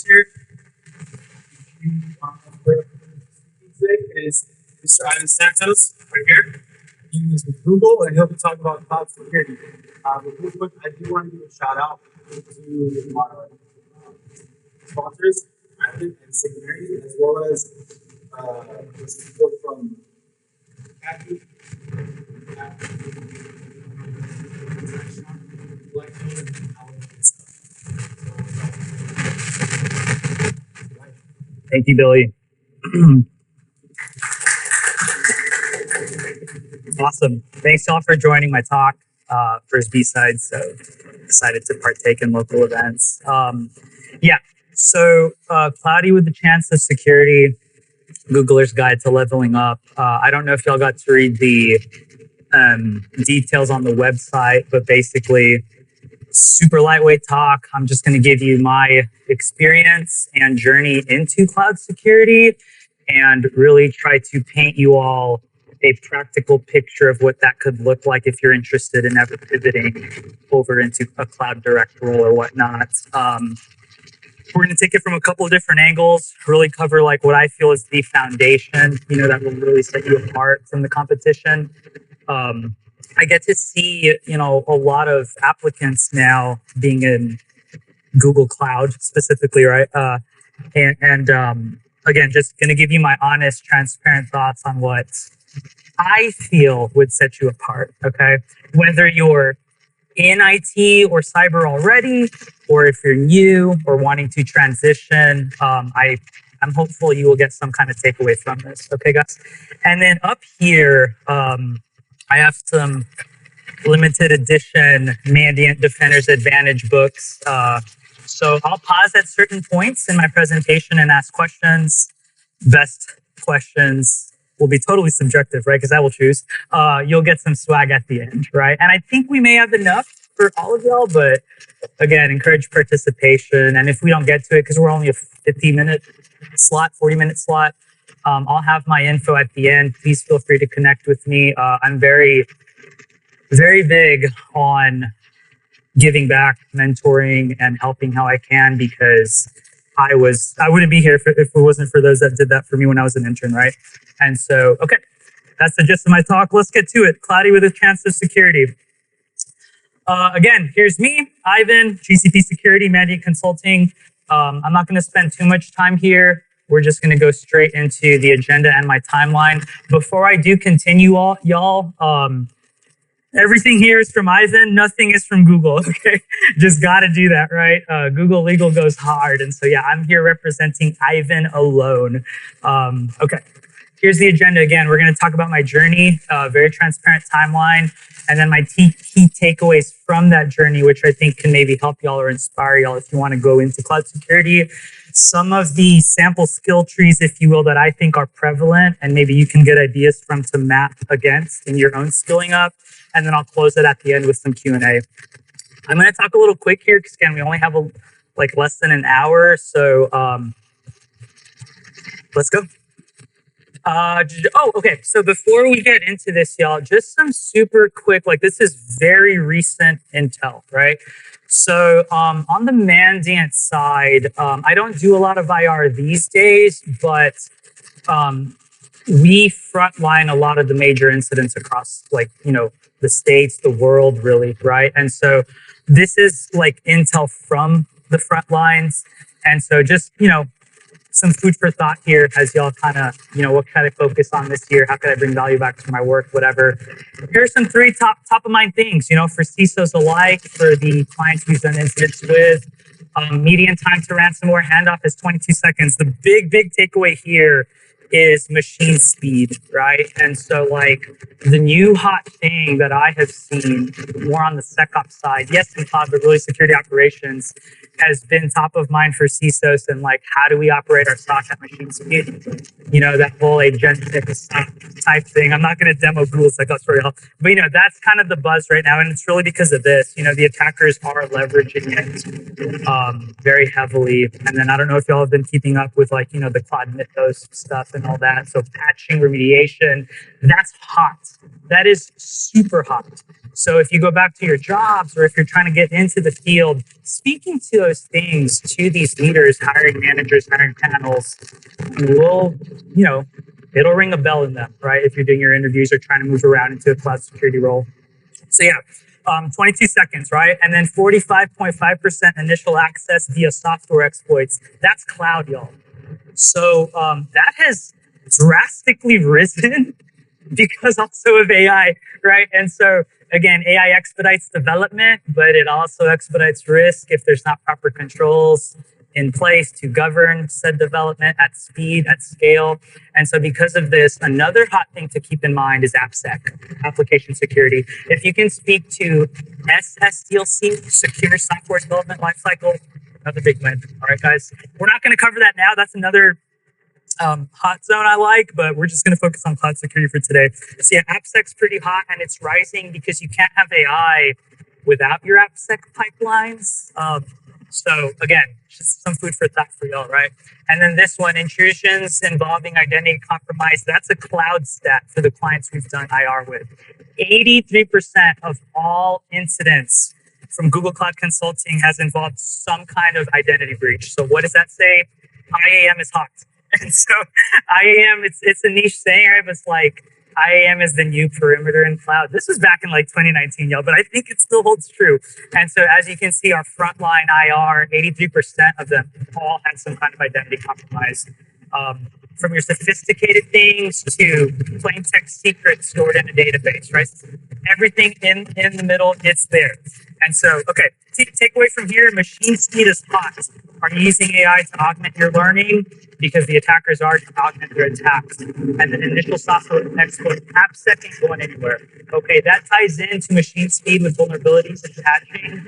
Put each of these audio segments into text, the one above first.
here. Today is Mr. Ivan Santos, right here. He is with Google, and he'll be talking about cloud security. But real quick, I do want to give a shout out to our sponsors, Ivan and Security, as well as the support from Kathy, Thank you, Billy. Awesome. Thanks all for joining my talk for BSides. So excited to partake in local events. So Cloudy with the Chance of Security, Googler's Guide to Leveling Up. I don't know if y'all got to read the details on the website, but basically super lightweight talk. I'm just going to give you my experience and journey into cloud security and really try to paint you all a practical picture of what that could look like if you're interested in ever pivoting over into a cloud direct role or whatnot. We're going to take it from a couple of different angles, really cover like what I feel is the foundation, that will really set you apart from the competition. I get to see, a lot of applicants now being in Google Cloud specifically, right? Again, just going to give you my honest, transparent thoughts on what I feel would set you apart, okay? Whether you're in IT or cyber already, or if you're new or wanting to transition, I'm hopeful you will get some kind of takeaway from this, okay, guys? And then up here, I have some limited edition Mandiant Defender's Advantage books. So I'll pause at certain points in my presentation and ask questions. Best questions will be totally subjective, right? Because I will choose. You'll get some swag at the end, right? And I think we may have enough for all of y'all, but again, encourage participation. And if we don't get to it, because we're only a 50-minute slot, 40-minute slot, I'll have my info at the end. Please feel free to connect with me. I'm very, very big on giving back, mentoring, and helping how I can, because I wouldn't be here if it wasn't for those that did that for me when I was an intern, right? And so, okay, that's the gist of my talk. Let's get to it. Cloudy with a Chance of Security. Again, here's me, Ivan, GCP Security, Mandiant Consulting. I'm not going to spend too much time here. We're just going to go straight into the agenda and my timeline. Before I do continue, y'all, everything here is from Ivan. Nothing is from Google, okay? Just got to do that, right? Google legal goes hard. And so, yeah, I'm here representing Ivan alone. Okay, here's the agenda again. We're going to talk about my journey, very transparent timeline, and then my key takeaways from that journey, which I think can maybe help y'all or inspire y'all if you want to go into cloud security. Some of the sample skill trees, if you will, that I think are prevalent and maybe you can get ideas from to map against in your own skilling up. And then I'll close it at the end with some Q&A. I'm going to talk a little quick here because, again, we only have less than an hour. So let's go. Okay. So before we get into this, y'all, just some super quick, this is very recent intel, right? So on the Mandiant side, I don't do a lot of IR these days, but we frontline a lot of the major incidents across the states, the world, really, right? And so this is intel from the front lines. And so just, some food for thought here as y'all kind of, what can I focus on this year? How can I bring value back to my work, whatever. Here's some three top of mind things, for CISOs alike, for the clients we've done incidents with. Median time to ransomware handoff is 22 seconds. The big takeaway here is machine speed, right? And so the new hot thing that I have seen more on the SecOps side, yes, in cloud, but really security operations, has been top of mind for CISOs and how do we operate our SOC at machine speed? That whole agentic SOC type thing. I'm not going to demo Google SecOps for y'all, but that's kind of the buzz right now. And it's really because of this, the attackers are leveraging it very heavily. And then I don't know if y'all have been keeping up with the Cloud Mythos stuff and all that. So patching, remediation, that's hot. That is super hot. So if you go back to your jobs or if you're trying to get into the field, speaking to those things to these leaders, hiring managers, hiring panels, will, it'll ring a bell in them, right? If you're doing your interviews or trying to move around into a cloud security role. So yeah, 22 seconds, right? And then 45.5% initial access via software exploits. That's cloud, y'all. So that has drastically risen because also of AI, right? And so again, AI expedites development, but it also expedites risk if there's not proper controls in place to govern said development at speed, at scale. And so because of this, another hot thing to keep in mind is AppSec, application security. If you can speak to SSDLC, Secure Software Development Lifecycle, another big win. All right, guys, we're not going to cover that now. That's another hot zone I like, but we're just going to focus on cloud security for today. So yeah, AppSec's pretty hot and it's rising because you can't have AI without your AppSec pipelines. So again, just some food for thought for y'all, right? And then this one, intrusions involving identity compromise. That's a cloud stat for the clients we've done IR with. 83% of all incidents from Google Cloud Consulting has involved some kind of identity breach. So what does that say? IAM is hot. And so IAM, it's a niche saying, right? But it's like IAM is the new perimeter in cloud. This was back in like 2019, y'all, but I think it still holds true. And so as you can see, our frontline IR, 83% of them all had some kind of identity compromise. From your sophisticated things to plain text secrets stored in a database, right? Everything in the middle, it's there. And so, okay, takeaway from here, machine speed is hot. Are you using AI to augment your learning? Because the attackers are to augment their attacks. And then initial software exploit, AppSec ain't going anywhere. Okay, that ties into machine speed with vulnerabilities and patching.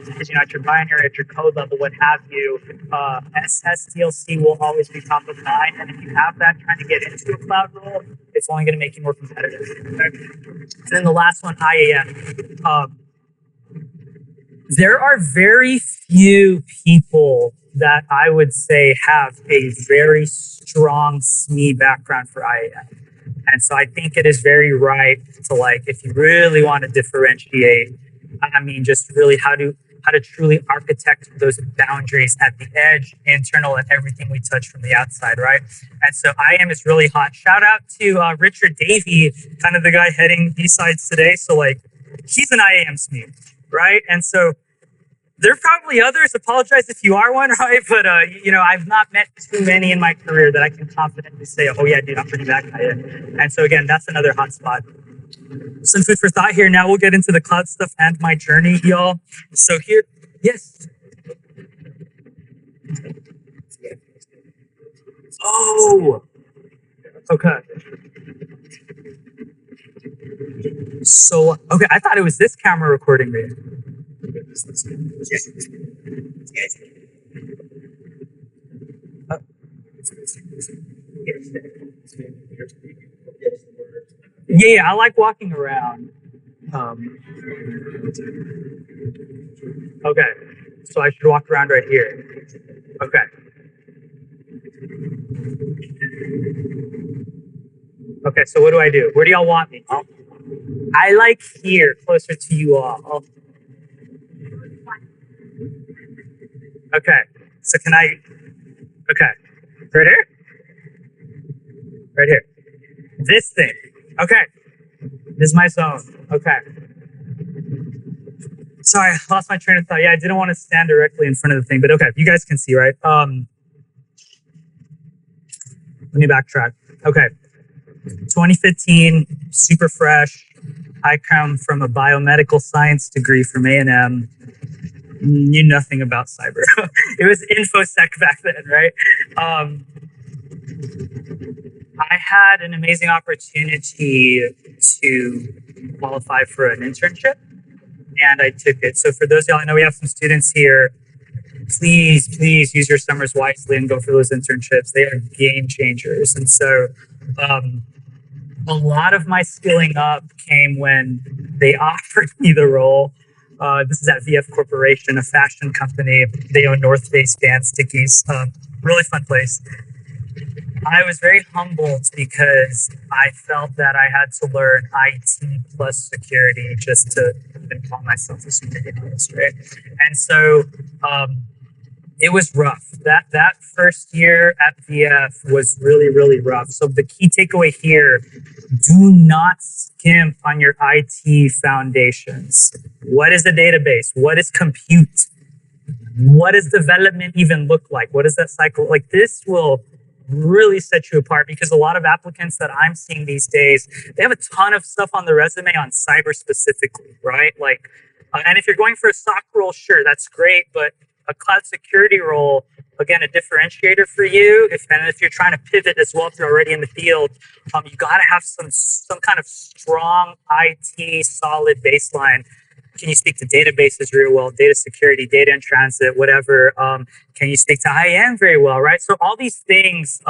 Because at your binary, at your code level, what have you, SSDLC will always be top of mind. And if you have that trying to get into a cloud role, it's only going to make you more competitive. Okay? And then the last one, IAM. There are very few people that I would say have a very strong SME background for IAM. And so I think it is very right to, like, if you really want to differentiate, I mean, just really how to truly architect those boundaries at the edge, internal, and everything we touch from the outside, right? And so IAM is really hot. Shout out to Richard Davey, kind of the guy heading BSides today. So like, he's an IAM SME, right? And so there are probably others. Apologize if you are one, right? But I've not met too many in my career that I can confidently say, "Oh yeah, dude, I'm pretty that guy." And so again, that's another hot spot. Some food for thought here. Now we'll get into the cloud stuff and my journey, y'all. So here, yes. Oh, okay. So, okay, I thought it was this camera recording me. Yeah, I like walking around. Okay, so I should walk around right here. Okay. Okay, so what do I do? Where do y'all want me? I like here, closer to you all. Okay, so can I? Okay, right here? Right here. This thing. Okay, this is my zone. Okay. Sorry, I lost my train of thought. Yeah, I didn't want to stand directly in front of the thing, but okay, you guys can see, right? Let me backtrack. Okay, 2015, super fresh. I come from a biomedical science degree from A&M. Knew nothing about cyber. It was InfoSec back then, right? I had an amazing opportunity to qualify for an internship, and I took it. So for those of y'all, I know we have some students here. Please use your summers wisely and go for those internships. They are game changers. And so a lot of my skilling up came when they offered me the role. This is at VF Corporation, a fashion company. They own North Face, Dance Stickies. Really fun place. I was very humbled because I felt that I had to learn IT plus security just to even call myself a security analyst, right? And so it was rough. That first year at VF was really, really rough. So the key takeaway here, do not skimp on your IT foundations. What is a database? What is compute? What does development even look like? What does that cycle like? This will really set you apart because a lot of applicants that I'm seeing these days, they have a ton of stuff on their resume on cyber specifically, right? Like, and if you're going for a SOC role, sure, that's great, but a cloud security role, again, a differentiator for you. If you're trying to pivot as well, if you're already in the field, you got to have some kind of strong IT solid baseline. Can you speak to databases very well, data security, data in transit, whatever? Can you speak to IAM very well, right? So all these things,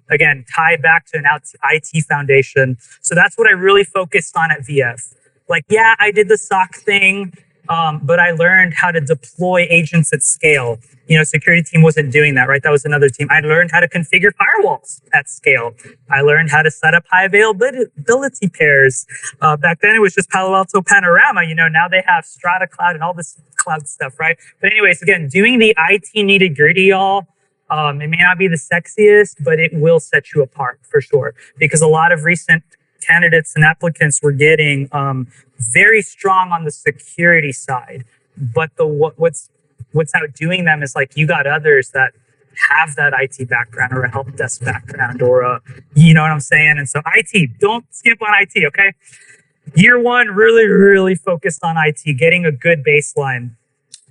again, tie back to an IT foundation. So that's what I really focused on at VF. Like, yeah, I did the SOC thing, but I learned how to deploy agents at scale. You know, security team wasn't doing that, right? That was another team. I learned how to configure firewalls at scale. I learned how to set up high availability pairs. Back then it was just Palo Alto Panorama. You know, now they have Strata Cloud and all this cloud stuff, right? But anyways, again, doing the IT nitty gritty, y'all, it may not be the sexiest, but it will set you apart for sure. Because a lot of recent candidates and applicants were getting very strong on the security side, but what's outdoing them is like you got others that have that IT background or a help desk background or a, you know what I'm saying? And so IT, don't skip on IT, okay? Year one, really, really focused on IT, getting a good baseline.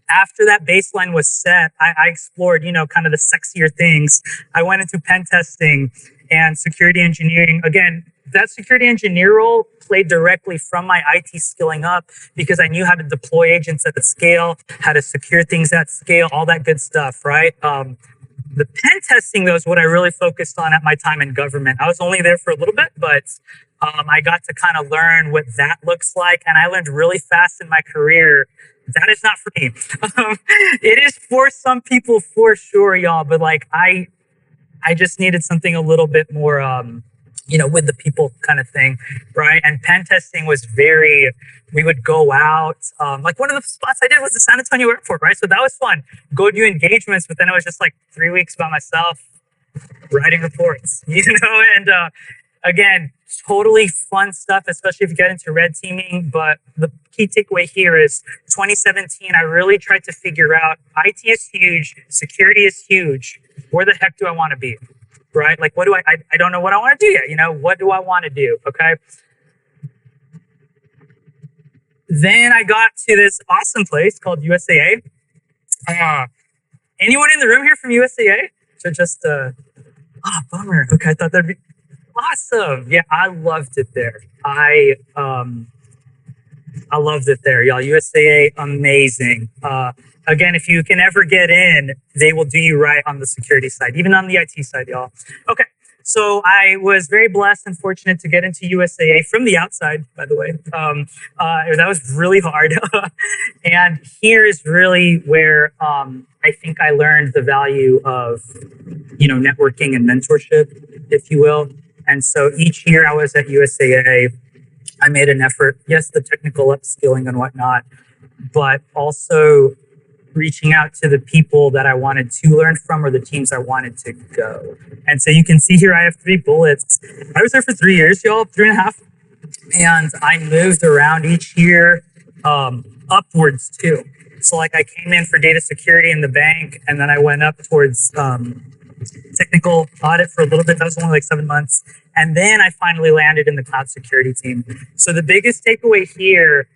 After that baseline was set, I explored, you know, kind of the sexier things. I went into pen testing and security engineering. Again, that security engineer role played directly from my IT skilling up because I knew how to deploy agents at the scale, how to secure things at scale, all that good stuff, right? The pen testing, though, is what I really focused on at my time in government. I was only there for a little bit, but I got to kind of learn what that looks like. And I learned really fast in my career. That is not for me. It is for some people for sure, y'all. But like, I just needed something a little bit more, you know, with the people kind of thing, right? And pen testing was we would go out. Like one of the spots I did was the San Antonio airport, right? So that was fun. Go do engagements, but then it was just like 3 weeks by myself writing reports, you know? And again, totally fun stuff, especially if you get into red teaming. But the key takeaway here is 2017, I really tried to figure out IT is huge, security is huge. Where the heck do I want to be? Right? Like, what do I don't know what I want to do yet. You know, what do I want to do? Okay. Then I got to this awesome place called USAA. Anyone in the room here from USAA? So just, bummer. Okay. I thought that'd be awesome. Yeah. I loved it there. I loved it there, y'all. USAA, amazing. Again, if you can ever get in, they will do you right on the security side, even on the IT side, y'all. Okay, so I was very blessed and fortunate to get into USAA from the outside, by the way. That was really hard. And here is really where I think I learned the value of, you know, networking and mentorship, if you will. And so each year I was at USAA, I made an effort, yes, the technical upskilling and whatnot, but also reaching out to the people that I wanted to learn from or the teams I wanted to go. And so you can see here, I have 3 bullets. I was there for 3 years, y'all, 3.5. And I moved around each year, upwards too. So like I came in for data security in the bank, and then I went up towards technical audit for a little bit. That was only like 7 months. And then I finally landed in the cloud security team. So the biggest takeaway here,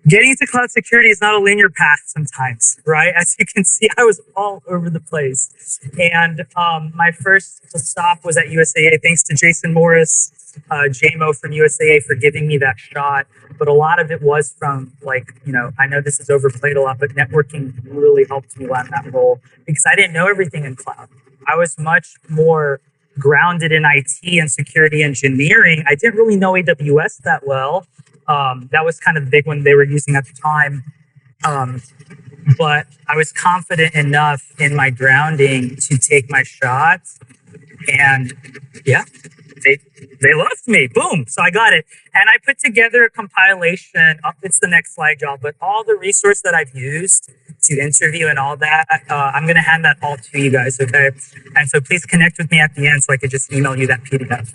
getting into cloud security is not a linear path sometimes, right? As you can see, I was all over the place. And my first stop was at USAA, thanks to Jason Morris, JMO from USAA for giving me that shot. But a lot of it was from like, you know, I know this is overplayed a lot, but networking really helped me land that role because I didn't know everything in cloud. I was much more grounded in IT and security engineering. I didn't really know AWS that well. That was kind of the big one they were using at the time. But I was confident enough in my grounding to take my shot. And yeah, they loved me. Boom. So I got it. And I put together a compilation. It's the next slide, y'all. But all the resource that I've used to interview and all that, I'm going to hand that all to you guys, okay? And so please connect with me at the end so I could just email you that PDF.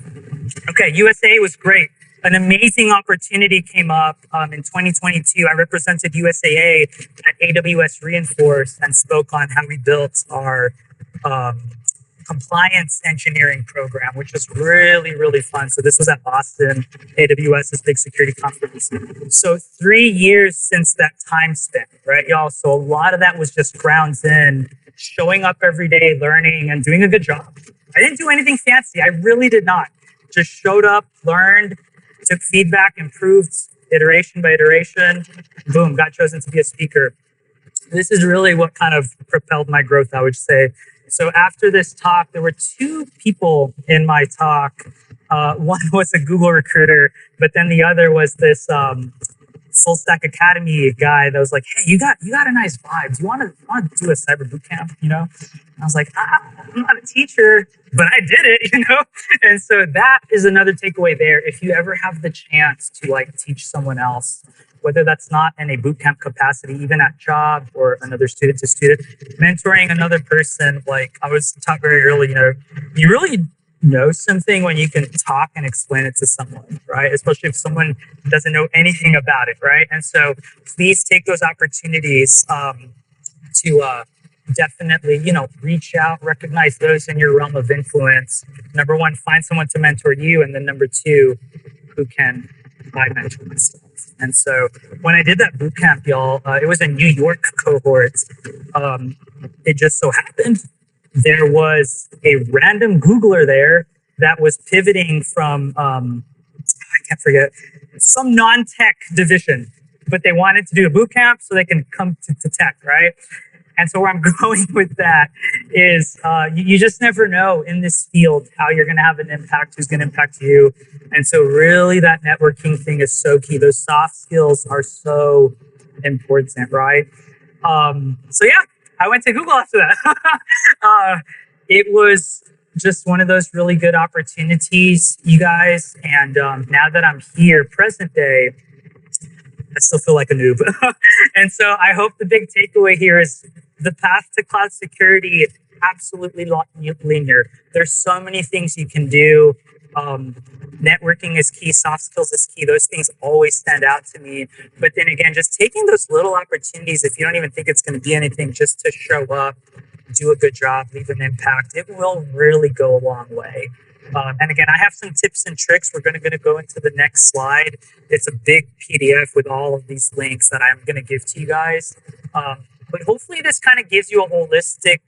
Okay, USA was great. An amazing opportunity came up in 2022. I represented USAA at AWS Reinforce and spoke on how we built our compliance engineering program, which was really, really fun. So this was at Boston, AWS's big security conference. So 3 years since that time span, right, y'all? So a lot of that was just grounds in, showing up every day, learning, and doing a good job. I didn't do anything fancy. I really did not. Just showed up, learned, took feedback, improved iteration by iteration. Boom, got chosen to be a speaker. This is really what kind of propelled my growth, I would say. So after this talk, there were 2 people in my talk. One was a Google recruiter, but then the other was this Full Stack Academy guy that was like, "Hey, you got a nice vibe. Do you want to do a cyber boot camp?" You know, and I was like, "I'm not a teacher, but I did it." You know, and so that is another takeaway there. If you ever have the chance to like teach someone else, whether that's not in a boot camp capacity, even at job or another student to student, mentoring another person, like I was taught very early, you know, you really know something when you can talk and explain it to someone, right? Especially if someone doesn't know anything about it, right? And so please take those opportunities to definitely, you know, reach out, recognize those in your realm of influence. Number 1, find someone to mentor you. And then number 2, who can I mentor myself? And so when I did that boot camp, y'all, it was a New York cohort. It just so happened there was a random Googler there that was pivoting from, I can't forget, some non-tech division, but they wanted to do a boot camp so they can come to tech, right? And so where I'm going with that is you just never know in this field how you're going to have an impact, who's going to impact you. And so really that networking thing is so key. Those soft skills are so important, right? So yeah, I went to Google after that. It was just one of those really good opportunities, you guys. And now that I'm here, present day, I still feel like a noob. And so I hope the big takeaway here is the path to cloud security, absolutely linear. There's so many things you can do. Networking is key, soft skills is key. Those things always stand out to me. But then again, just taking those little opportunities, if you don't even think it's going to be anything, just to show up, do a good job, leave an impact, it will really go a long way. And again, I have some tips and tricks. We're going to go into the next slide. It's a big PDF with all of these links that I'm going to give to you guys. But hopefully this kind of gives you a holistic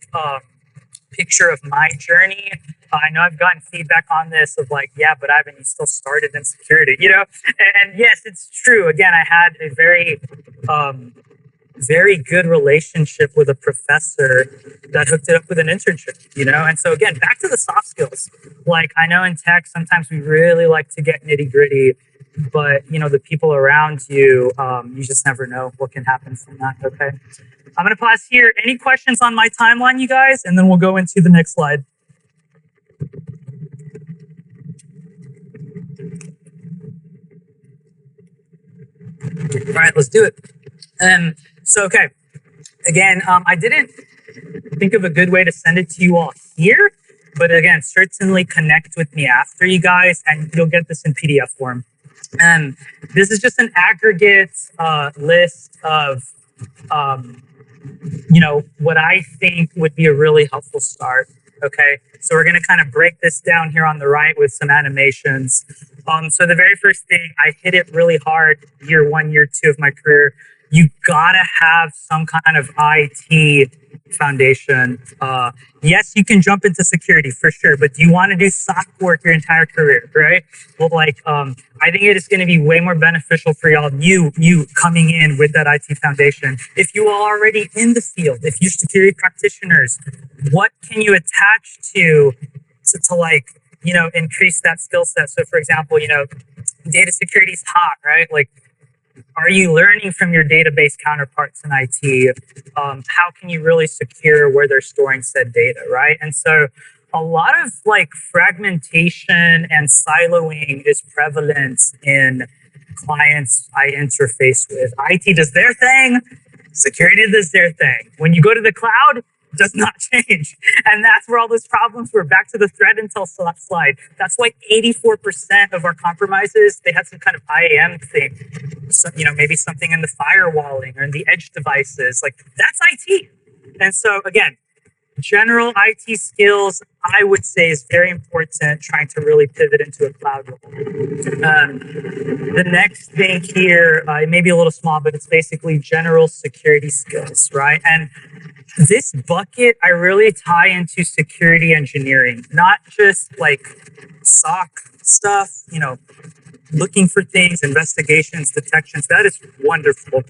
picture of my journey. I know I've gotten feedback on this of like, yeah, but Ivan, you still started in security, you know? And yes, it's true. Again, I had a very good relationship with a professor that hooked it up with an internship, you know? And so again, back to the soft skills. Like I know in tech, sometimes we really like to get nitty gritty, but you know, the people around you, you just never know what can happen from that, okay? I'm gonna pause here. Any questions on my timeline, you guys? And then we'll go into the next slide. All right, let's do it. So, okay, again, I didn't think of a good way to send it to you all here, but again, certainly connect with me after, you guys, and you'll get this in PDF form. And this is just an aggregate list of, you know, what I think would be a really helpful start. Okay, so we're going to kind of break this down here on the right with some animations. So the very first thing, I hit it really hard year 1, year 2 of my career. You gotta have some kind of IT foundation. Yes, you can jump into security for sure, but do you want to do SOC work your entire career, right? Well, like, I think it is going to be way more beneficial for y'all, you coming in with that IT foundation. If you are already in the field, if you're security practitioners, what can you attach to like, you know, increase that skill set? So for example, you know, data security is hot, right? Like, are you learning from your database counterparts in IT? How can you really secure where they're storing said data, right? And so a lot of like fragmentation and siloing is prevalent in clients I interface with. IT does their thing, security does their thing. When you go to the cloud, it does not change. And that's where all those problems were. Back to the threat intel slide. That's why 84% of our compromises, they had some kind of IAM thing. So, maybe something in the firewalling or in the edge devices. Like, that's IT. And so, again, general IT skills, I would say, is very important trying to really pivot into a cloud role. The next thing here, it may be a little small, but it's basically general security skills, right? And this bucket, I really tie into security engineering, not just like SOC stuff, looking for things, investigations, detections. That is wonderful.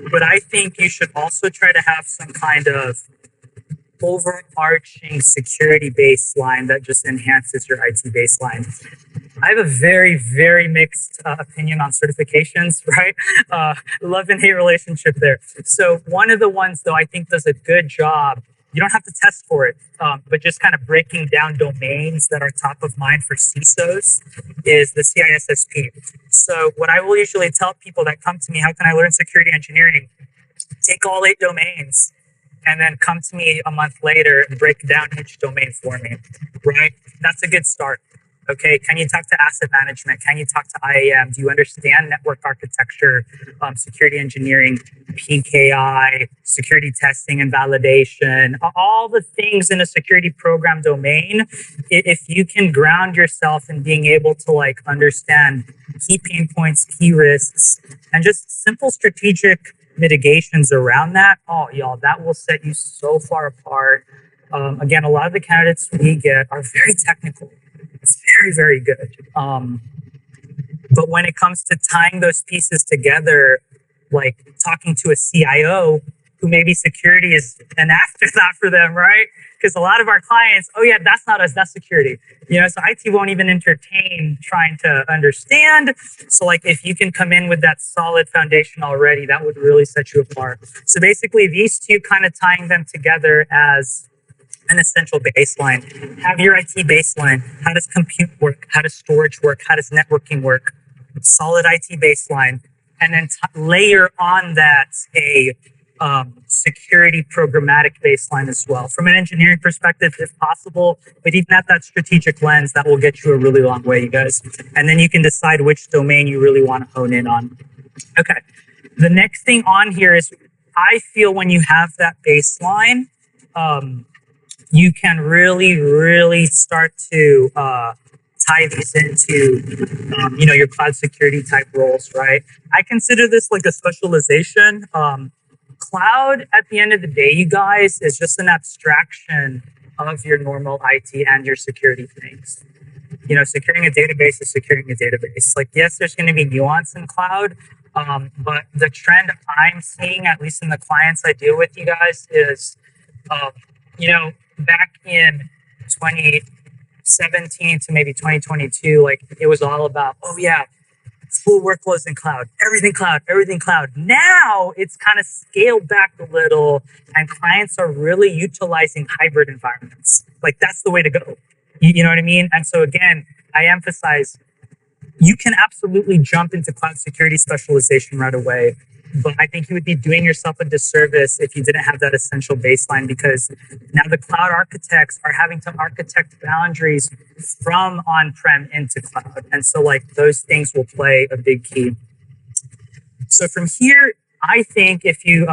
But I think you should also try to have some kind of overarching security baseline that just enhances your IT baseline. I have a very, very mixed opinion on certifications, right? Love and hate relationship there. So one of the ones, though, I think does a good job. You don't have to test for it, but just kind of breaking down domains that are top of mind for CISOs is the CISSP. So what I will usually tell people that come to me, how can I learn security engineering? Take all 8 domains and then come to me a month later and break down each domain for me, right? That's a good start. Okay, can you talk to asset management? Can you talk to IAM? Do you understand network architecture, security engineering, PKI, security testing and validation, all the things in a security program domain? If you can ground yourself in being able to like understand key pain points, key risks, and just simple strategic mitigations around that, oh, y'all, that will set you so far apart. Again, a lot of the candidates we get are very technical. It's very, very good. But when it comes to tying those pieces together, like talking to a CIO who maybe security is an afterthought for them, right? Because a lot of our clients, oh yeah, that's not us, that's security. So IT won't even entertain trying to understand. So like if you can come in with that solid foundation already, that would really set you apart. So basically these two kind of tying them together as an essential baseline. Have your IT baseline. How does compute work? How does storage work? How does networking work? Solid IT baseline. And then layer on that a security programmatic baseline as well. From an engineering perspective, if possible, but even at that strategic lens, that will get you a really long way, you guys. And then you can decide which domain you really want to hone in on. Okay. The next thing on here is I feel when you have that baseline, you can really, really start to tie these into, your cloud security type roles, right? I consider this like a specialization. Cloud, at the end of the day, you guys, is just an abstraction of your normal IT and your security things. Securing a database is securing a database. Like, yes, there's going to be nuance in cloud, but the trend I'm seeing, at least in the clients I deal with, you guys, is, back in 2017 to maybe 2022, like it was all about, oh yeah, full workloads in cloud, everything cloud, everything cloud. Now it's kind of scaled back a little and clients are really utilizing hybrid environments. Like that's the way to go. You know what I mean? And so again, I emphasize you can absolutely jump into cloud security specialization right away. But I think you would be doing yourself a disservice if you didn't have that essential baseline, because now the cloud architects are having to architect boundaries from on-prem into cloud. And so like those things will play a big key. So from here, I think if you,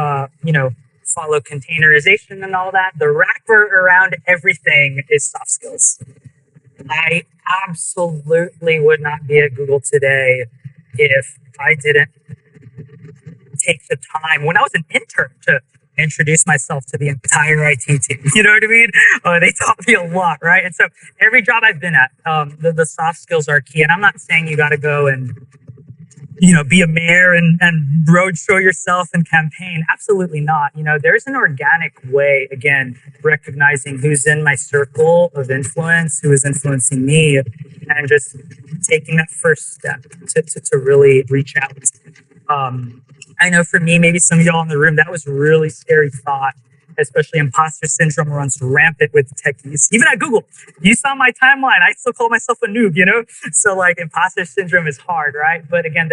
follow containerization and all that, the wrapper around everything is soft skills. I absolutely would not be at Google today if I didn't take the time when I was an intern to introduce myself to the entire IT team. You know what I mean? They taught me a lot, right? And so every job I've been at, the soft skills are key. And I'm not saying you got to go and, be a mayor and roadshow yourself and campaign. Absolutely not. There's an organic way, again, recognizing who's in my circle of influence, who is influencing me, and just taking that first step to really reach out. I know for me, maybe some of y'all in the room, that was a really scary thought especially imposter syndrome runs rampant with techies. Even at Google, you saw my timeline. I still call myself a noob, you know? So like imposter syndrome is hard, right? But again,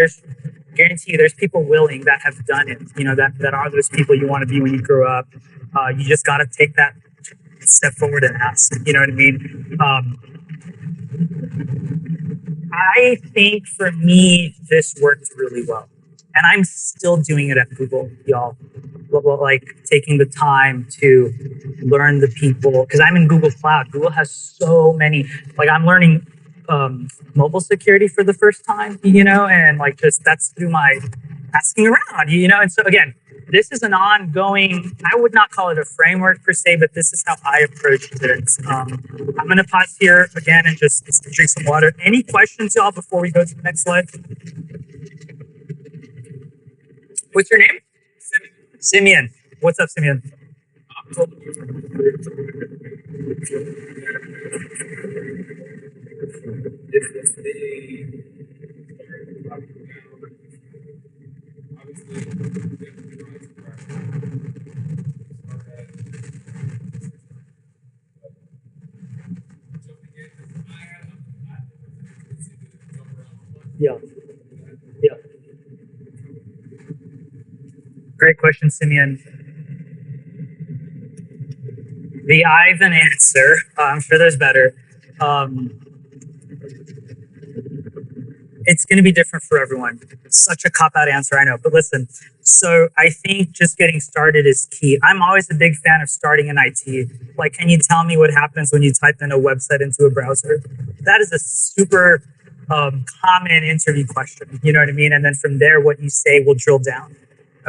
guarantee you there's people willing that have done it, you know, that are those people you want to be when you grow up. You just got to take that step forward and ask, you know what I mean? I think for me, this worked really well. And I'm still doing it at Google, y'all. Like taking the time to learn the people, because I'm in Google Cloud. Google has so many, like I'm learning mobile security for the first time, you know, and like just that's through my asking around, you know. And so again, this is an ongoing, I would not call it a framework per se, but this is how I approached it. I'm going to pause here again and just drink some water. Any questions, y'all, before we go to the next slide? What's your name? Simeon. What's up, Simeon? Yeah. Yeah. Great question, Simeon. The Ivan answer, I'm sure there's better. It's going to be different for everyone. Such a cop-out answer, I know. But listen, so I think just getting started is key. I'm always a big fan of starting in IT. Like, can you tell me what happens when you type in a website into a browser? That is a super common interview question. You know what I mean? And then from there, what you say will drill down.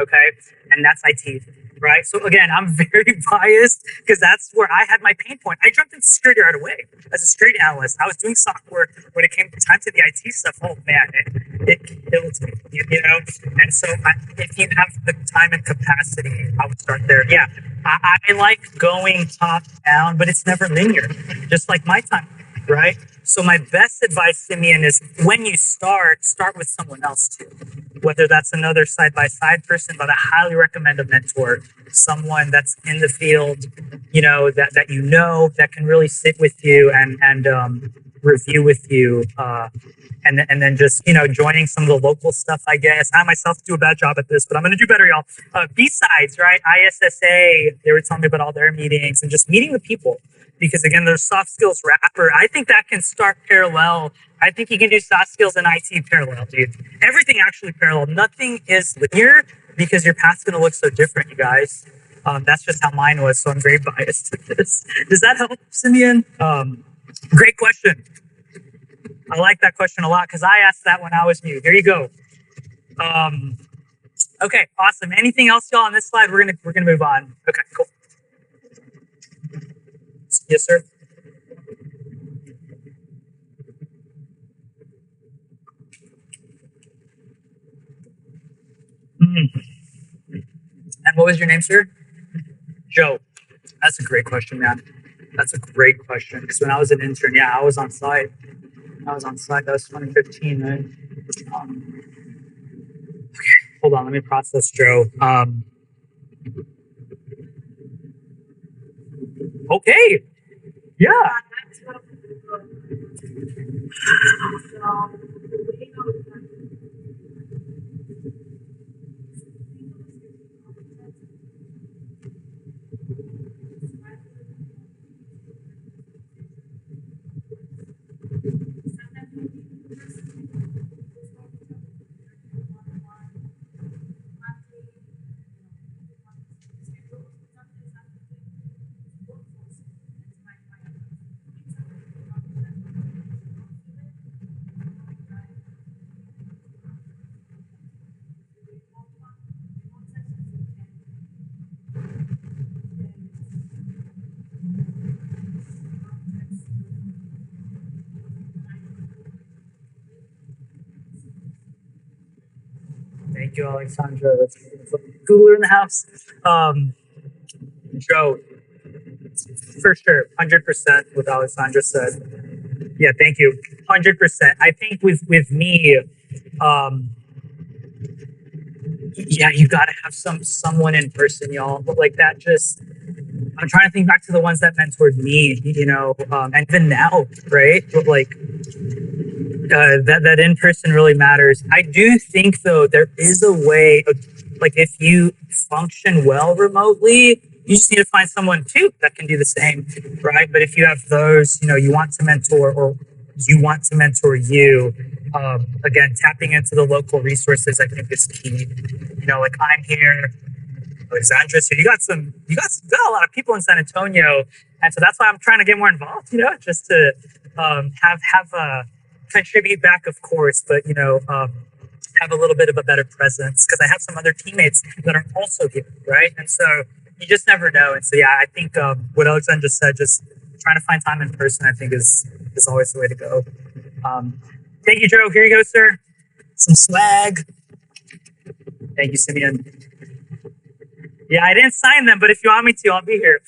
Okay? And that's IT. Right. So again, I'm very biased because that's where I had my pain point. I jumped into security right away as a security analyst. I was doing software when it came time to the IT stuff. Oh man, it kills me, you know? And so if you have the time and capacity, I would start there. Yeah. I like going top down, but it's never linear, just like my time. Right. So my best advice, Simeon, is when you start with someone else too. Whether that's another side-by-side person, but I highly recommend a mentor, someone that's in the field, you know, that that can really sit with you and review with you, and then just, you know, joining some of the local stuff. I guess I myself do a bad job at this, but I'm going to do better, y'all. BSides, right? ISSA, they were telling me about all their meetings and just meeting the people. Because again, there's soft skills wrapper. I think that can start parallel. I think you can do soft skills and IT parallel, dude. Everything actually parallel. Nothing is linear because your path's going to look so different, you guys. That's just how mine was. So I'm very biased to this. Does that help, Simeon? Great question. I like that question a lot because I asked that when I was new. Here you go. Okay, awesome. Anything else, y'all, on this slide? We're gonna move on. Okay, cool. Yes, sir. And what was your name, sir? Joe. That's a great question, man. That's a great question. Because when I was an intern, yeah, I was on site. That was 2015, right? Okay, hold on. Let me process Joe. Okay. Yeah. Thank you, Alexandra. That's Googler in the house. Joe, for sure, 100% what Alexandra said. Yeah, thank you, 100%. I think with me, yeah, you got to have someone in person, y'all. But like that, just I'm trying to think back to the ones that mentored me, and even now, right? But like that in person really matters. I do think though there is a way, like if you function well remotely, you just need to find someone too that can do the same, right? But if you have those, you want to mentor or you want to mentor you, again, tapping into the local resources, I think is key. Like I'm here, Alexandra's here. You got a lot of people in San Antonio, and so that's why I'm trying to get more involved. Just to have a contribute back, of course, but have a little bit of a better presence because I have some other teammates that are also here, right? And so you just never know. And so yeah, I think what Alexandra said, just trying to find time in person, I think is always the way to go. Thank you, Joe. Here you go, sir. Some swag. Thank you, Simeon. Yeah, I didn't sign them, but if you want me to, I'll be here.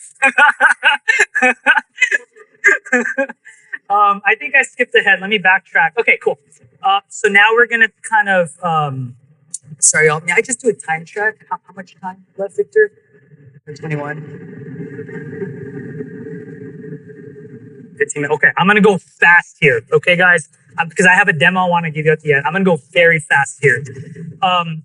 I think I skipped ahead. Let me backtrack. Okay, cool. So now we're going to kind of, sorry, y'all. May I just do a time check? How much time left, Victor? 21. 15 minutes. Okay, I'm going to go fast here. Okay, guys? Because I have a demo I want to give you at the end. I'm going to go very fast here.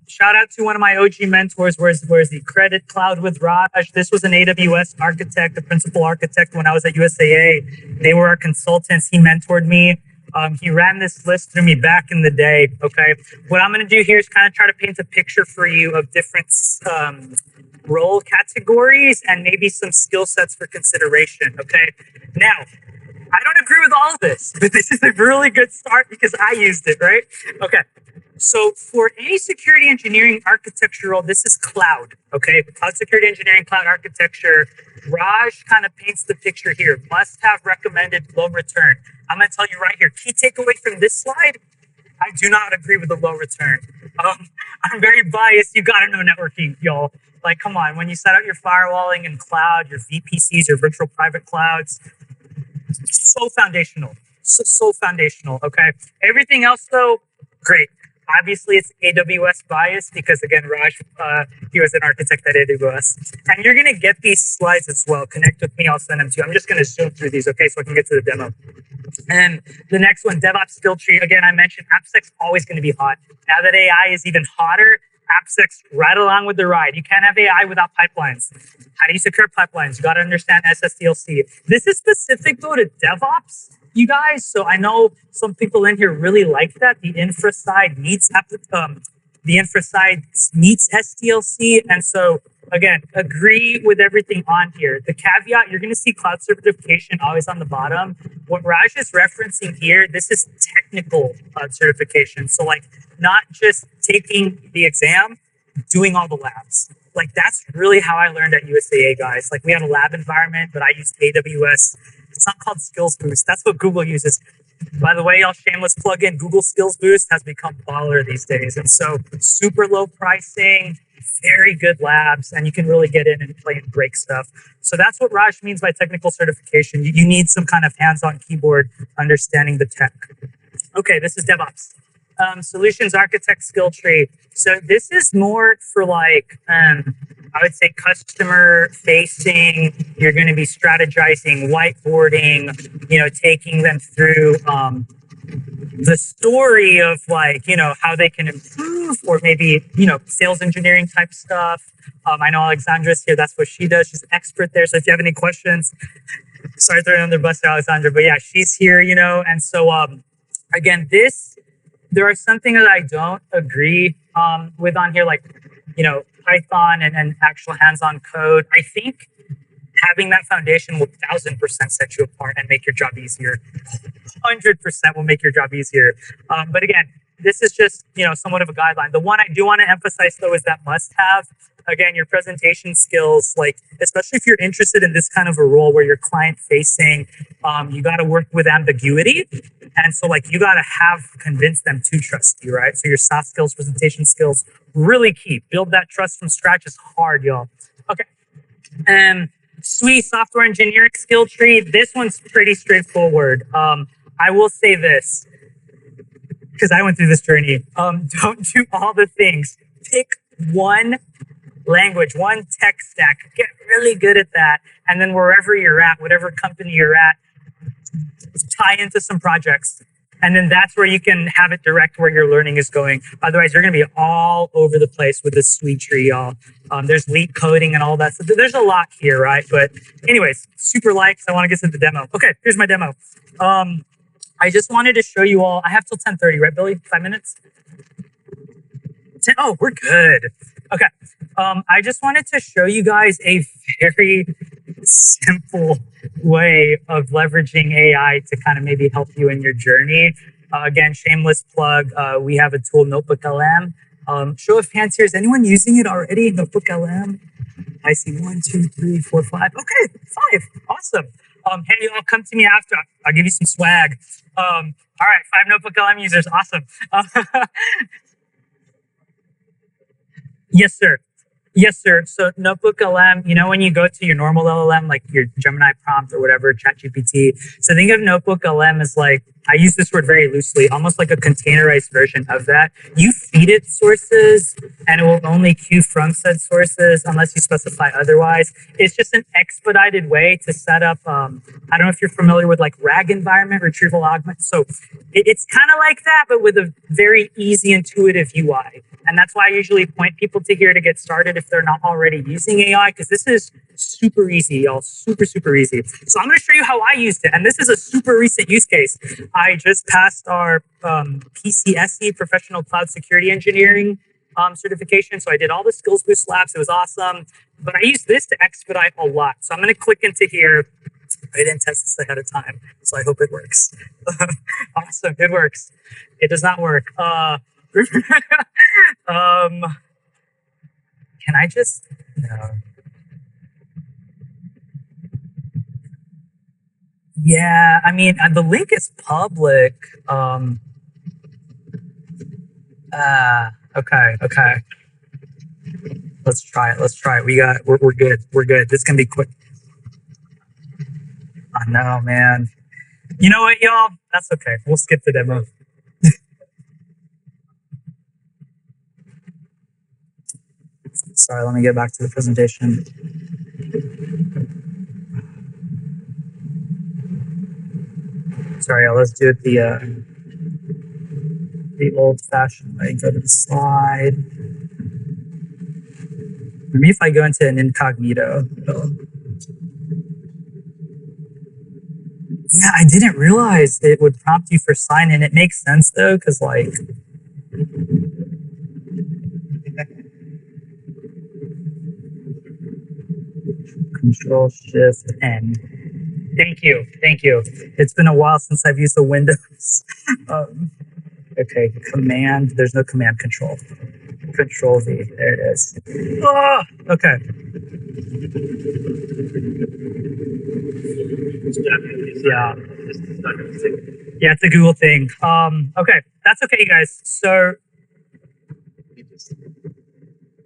Shout out to one of my OG mentors. Where's the credit? Cloud with Raj. This was an AWS architect, the principal architect when I was at USAA. They were our consultants. He mentored me. He ran this list through me back in the day. Okay. What I'm going to do here is kind of try to paint a picture for you of different role categories and maybe some skill sets for consideration. Okay. Now, I don't agree with all of this, but this is a really good start because I used it, right? Okay. So for any security engineering architecture role, this is cloud, okay? Cloud security engineering, cloud architecture. Raj kind of paints the picture here. Must have recommended low return. I'm going to tell you right here, key takeaway from this slide, I do not agree with the low return. I'm very biased. You got to know networking, y'all. Like, come on. When you set out your firewalling in cloud, your VPCs, your virtual private clouds, so foundational. So foundational, okay? Everything else, though, great. Obviously, it's AWS bias because, again, Raj, he was an architect at AWS. And you're going to get these slides as well. Connect with me. I'll send them to you. I'm just going to zoom through these, okay, so I can get to the demo. And the next one, DevOps skill tree. Again, I mentioned AppSec's always going to be hot. Now that AI is even hotter, AppSec's right along with the ride. You can't have AI without pipelines. How do you secure pipelines? You got to understand SSDLC. This is specific, though, to DevOps, you guys. So I know some people in here really like that. The infra side needs SDLC. And so, again, agree with everything on here. The caveat, you're going to see cloud certification always on the bottom. What Raj is referencing here, this is technical cloud certification. So, like, not just taking the exam, doing all the labs. Like, that's really how I learned at USAA, guys. Like, we had a lab environment, but I used AWS. It's not called Skills Boost. That's what Google uses. By the way, y'all, shameless plug-in, Google Skills Boost has become baller these days. And so super low pricing, very good labs, and you can really get in and play and break stuff. So that's what Raj means by technical certification. You need some kind of hands-on keyboard understanding the tech. Okay, this is DevOps. Solutions architect skill tree. So this is more for like, I would say customer facing. You're going to be strategizing, whiteboarding, taking them through the story of like, how they can improve, or maybe, sales engineering type stuff. I know Alexandra's here. That's what she does. She's an expert there. So if you have any questions, sorry throwing under the bus there, Alexandra, but yeah, she's here, and so again, there are something that I don't agree with on here, like, Python and actual hands-on code. I think having that foundation will 1,000% set you apart and make your job easier. 100% will make your job easier. But again, this is just, somewhat of a guideline. The one I do want to emphasize, though, is that must-have. Again, your presentation skills, like, especially if you're interested in this kind of a role where you're client-facing, you got to work with ambiguity. And so, like, you got to convince them to trust you, right? So your soft skills, presentation skills, really key. Build that trust from scratch is hard, y'all. Okay. SWE, software engineering skill tree. This one's pretty straightforward. I will say this, because I went through this journey. Don't do all the things. Pick one language, one tech stack. Get really good at that. And then wherever you're at, whatever company you're at, tie into some projects. And then that's where you can have it direct where your learning is going. Otherwise, you're going to be all over the place with this sweet tree, y'all. There's leak coding and all that. So there's a lot here, right? But anyways, super likes. I want to get to the demo. Okay, here's my demo. I just wanted to show you all. I have till 10:30, right, Billy? 5 minutes? 10, oh, we're good. Okay. I just wanted to show you guys a very simple way of leveraging AI to kind of maybe help you in your journey. Again, shameless plug. We have a tool, Notebook LM. Show of hands here. Is anyone using it already? Notebook LM. I see 1, 2, 3, 4, 5. Okay, 5. Awesome. Hey, y'all, come to me after. I'll give you some swag. All right, 5 Notebook LM users. Awesome. Yes, sir. Yes, sir. So Notebook LM, you know, when you go to your normal LLM, like your Gemini prompt or whatever, ChatGPT. So think of Notebook LM as like, I use this word very loosely, almost like a containerized version of that. You feed it sources and it will only queue from said sources unless you specify otherwise. It's just an expedited way to set up, I don't know if you're familiar with like RAG environment, retrieval augment. So it's kind of like that, but with a very easy, intuitive UI. And that's why I usually point people to here to get started if they're not already using AI, because this is super easy, y'all. Super, super easy. So I'm going to show you how I used it. And this is a super recent use case. I just passed our PCSE, Professional Cloud Security Engineering certification. So I did all the Skills Boost labs. It was awesome. But I used this to expedite a lot. So I'm going to click into here. I didn't test this ahead of time, so I hope it works. Awesome. It works. It does not work. Can I just, no. Yeah, I mean, the link is public. Okay. Let's try it. We're good. We're good. This can be quick. I know, man. You know what, y'all? That's okay. We'll skip the demo. Sorry, let me get back to the presentation. Sorry, y'all, let's do it the old-fashioned way. Go to the slide. Maybe if I go into an incognito. Yeah, I didn't realize it would prompt you for sign in. It makes sense though, because like, Control Shift N. Thank you. It's been a while since I've used the Windows. Okay, Command. There's no Command Control. Control V. There it is. Oh, okay. Yeah, it's a Google thing. Okay, that's okay, guys. So,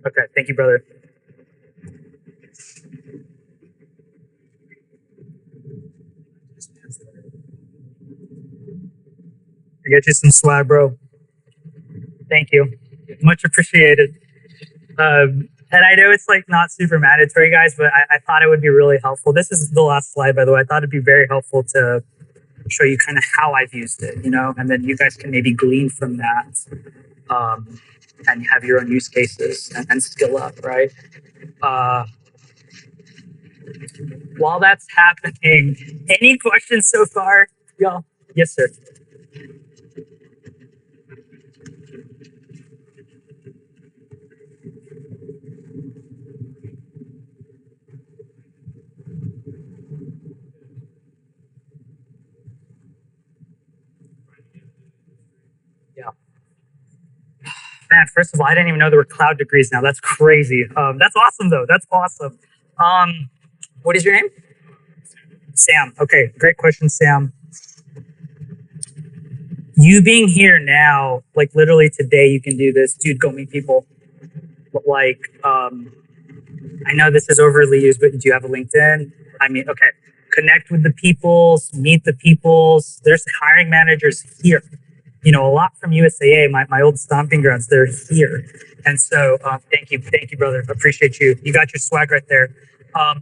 okay, thank you, brother. I get you some swag, bro. Thank you. Much appreciated. And I know it's like not super mandatory, guys, but I thought it would be really helpful. This is the last slide, by the way. I thought it'd be very helpful to show you kind of how I've used it, you know, and then you guys can maybe glean from that and have your own use cases and skill up, right? While that's happening, any questions so far, y'all? Yes, sir. Man, first of all, I didn't even know there were cloud degrees now. That's crazy. That's awesome, though. That's awesome. What is your name? Sam. Okay, great question, Sam. You being here now, like literally today, you can do this. Dude, go meet people. But like, I know this is overly used, but do you have a LinkedIn? I mean, okay. Connect with the peoples, meet the peoples. There's hiring managers here. a lot from USAA, my old stomping grounds. They're here, and so thank you, brother. Appreciate you. You got your swag right there.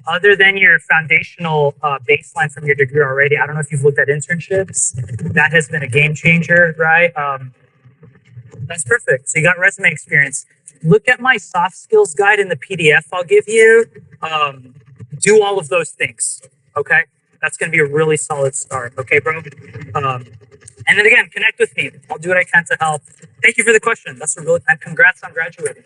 Other than your foundational baseline from your degree already, I don't know if you've looked at internships. That has been a game changer, right? That's perfect. So you got resume experience. Look at my soft skills guide in the PDF I'll give you. Do all of those things, okay? That's going to be a really solid start, okay, bro? And then again, connect with me. I'll do what I can to help. Thank you for the question. That's a really, and congrats on graduating.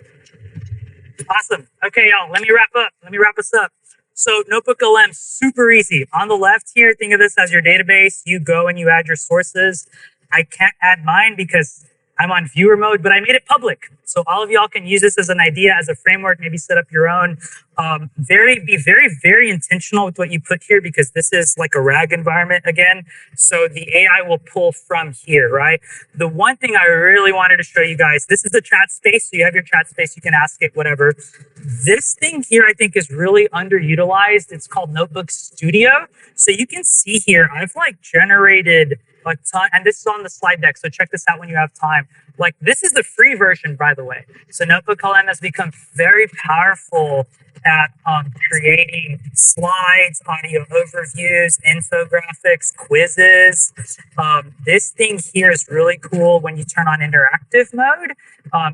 Awesome. Okay, y'all, let me wrap up. Let me wrap us up. So Notebook LM, super easy. On the left here, think of this as your database. You go and you add your sources. I can't add mine because I'm on viewer mode, but I made it public. So all of y'all can use this as an idea, as a framework, maybe set up your own. Be very intentional with what you put here, because this is like a RAG environment again. So the AI will pull from here, right? The one thing I really wanted to show you guys, this is the chat space. So you have your chat space, you can ask it whatever. This thing here, I think, is really underutilized. It's called Notebook Studio. So you can see here, I've like generated a ton, and this is on the slide deck, so check this out when you have time. Like, this is the free version, by the way. So Notebook LM has become very powerful at creating slides, audio overviews, infographics, quizzes. This thing here is really cool when you turn on interactive mode.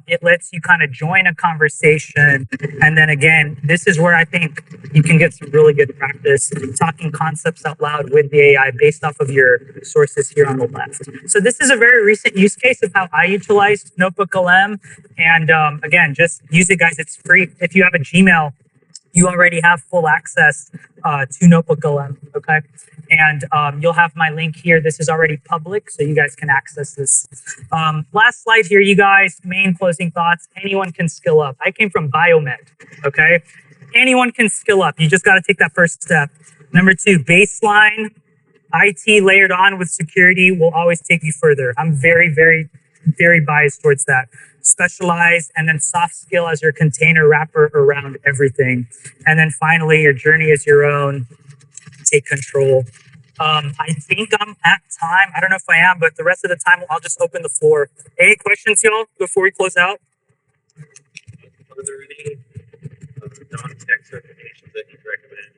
It lets you kind of join a conversation. And then again, this is where I think you can get some really good practice talking concepts out loud with the AI based off of your sources here on the left. So this is a very recent use case of how I utilized Notebook LM. And again, just use it, guys. It's free. If you have a Gmail, you already have full access to Notebook LM, okay? And you'll have my link here. This is already public, so you guys can access this. Last slide here, you guys, main closing thoughts. Anyone can skill up. I came from biomed, okay? Anyone can skill up. You just got to take that first step. Number 2, baseline, IT layered on with security will always take you further. I'm very biased towards that. Specialize, and then soft skill as your container wrapper around everything. And then finally, your journey is your own. Take control. I think I'm at time. I don't know if I am, but the rest of the time, I'll just open the floor. Any questions, y'all, before we close out? Are there any non-tech certifications that you'd recommend?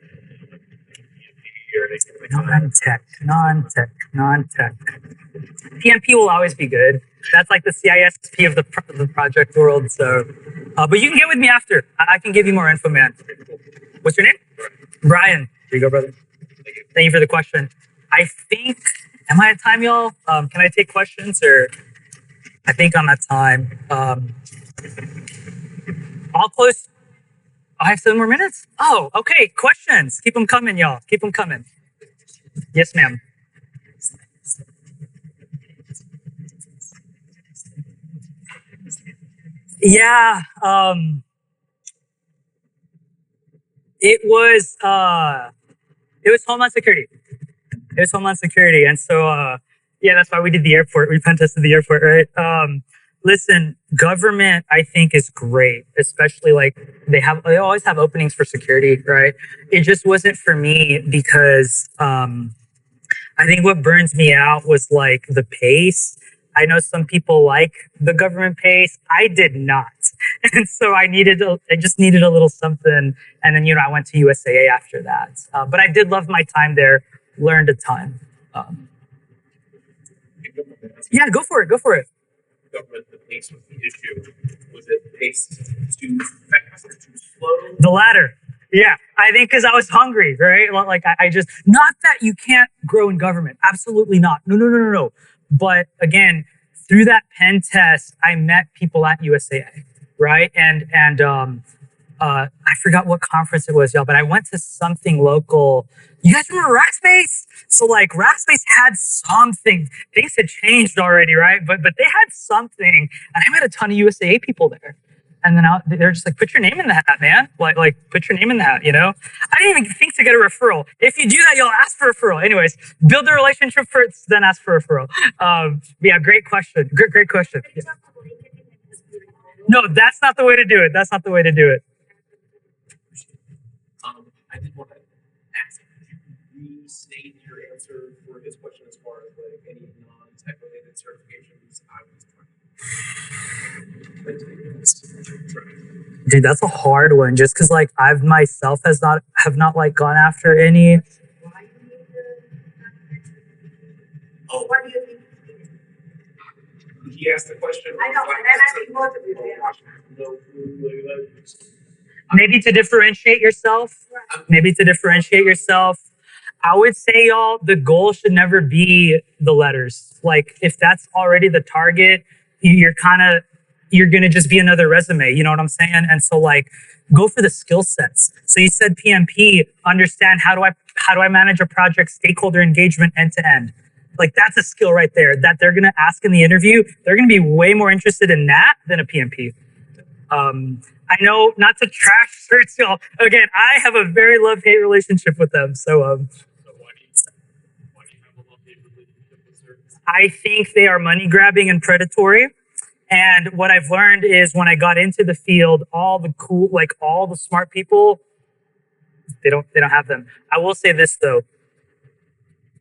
Non-tech. PMP will always be good. That's like the CISP of the project world. So, but you can get with me after. I can give you more info, man. What's your name? Brian. Here you go, brother. Thank you for the question. I think, am I at time, y'all? Can I take questions, or? I think I'm at time. I'll close. I have 7 more minutes? Oh, okay. Questions. Keep them coming, y'all. Keep them coming. Yes, ma'am. Yeah. It was Homeland Security. It was Homeland Security. And so, yeah, that's why we did the airport. We pen tested the airport, right? Listen, government, I think, is great, especially like they always have openings for security, right? It just wasn't for me because I think what burns me out was like the pace. I know some people like the government pace. I did not. And so I just needed a little something. And then, I went to USAA after that. But I did love my time there, learned a ton. Yeah, go for it. Government, the pace was the issue. Was it paced too fast or too slow? The latter. Yeah, I think because I was hungry, right? Like I just, not that you can't grow in government. Absolutely not. No. But again, through that pen test, I met people at USAA, right? And I forgot what conference it was, y'all, but I went to something local. You guys remember Rackspace? So like Rackspace had something. Things had changed already, right? But they had something, and I met a ton of USAA people there. And then they're just like, put your name in the hat, man. Like put your name in the hat, I didn't even think to get a referral. If you do that, you'll ask for a referral. Anyways, build the relationship first, then ask for a referral. Yeah, great question. Great question. Yeah. No, that's not the way to do it. I did want to ask, could you restate your answer answer for his question as far as like any non-tech related certifications, I was trying. Dude, that's a hard one. Just because like I've myself have not like gone after any. Oh, What do you think? he asked the question. I know, and then I think both of you. No clue. Maybe to differentiate yourself. Maybe to differentiate yourself. I would say, y'all, the goal should never be the letters. Like, if that's already the target, you're going to just be another resume. You know what I'm saying? And so, like, go for the skill sets. So you said PMP, understand how do I manage a project, stakeholder engagement end to end. Like, that's a skill right there that they're going to ask in the interview. They're going to be way more interested in that than a PMP. I know, not to trash certs, y'all. Again, I have a very love-hate relationship with them. So, Why do you have a love-hate relationship with certs? I think they are money-grabbing and predatory. And what I've learned is when I got into the field, all the smart people, they don't have them. I will say this though.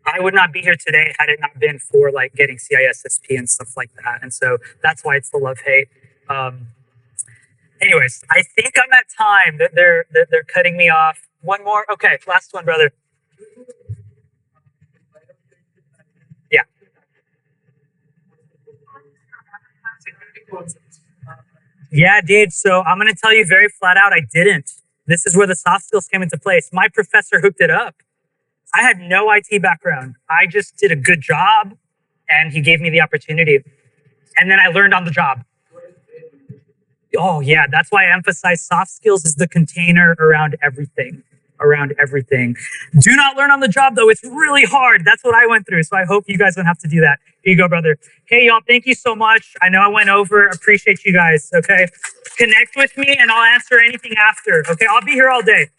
I would not be here today had it not been for like getting CISSP and stuff like that. And so that's why it's the love-hate. Anyways, I think I'm at time that they're cutting me off. One more. Okay, last one, brother. Yeah. Yeah, dude. So I'm going to tell you very flat out, I didn't. This is where the soft skills came into place. My professor hooked it up. I had no IT background. I just did a good job and he gave me the opportunity. And then I learned on the job. Oh yeah, that's why I emphasize soft skills is the container around everything. Do not learn on the job though. It's really hard. That's what I went through. So I hope you guys don't have to do that. Here you go, brother. Hey y'all, thank you so much. I know I went over. Appreciate you guys. Okay. Connect with me and I'll answer anything after. Okay. I'll be here all day.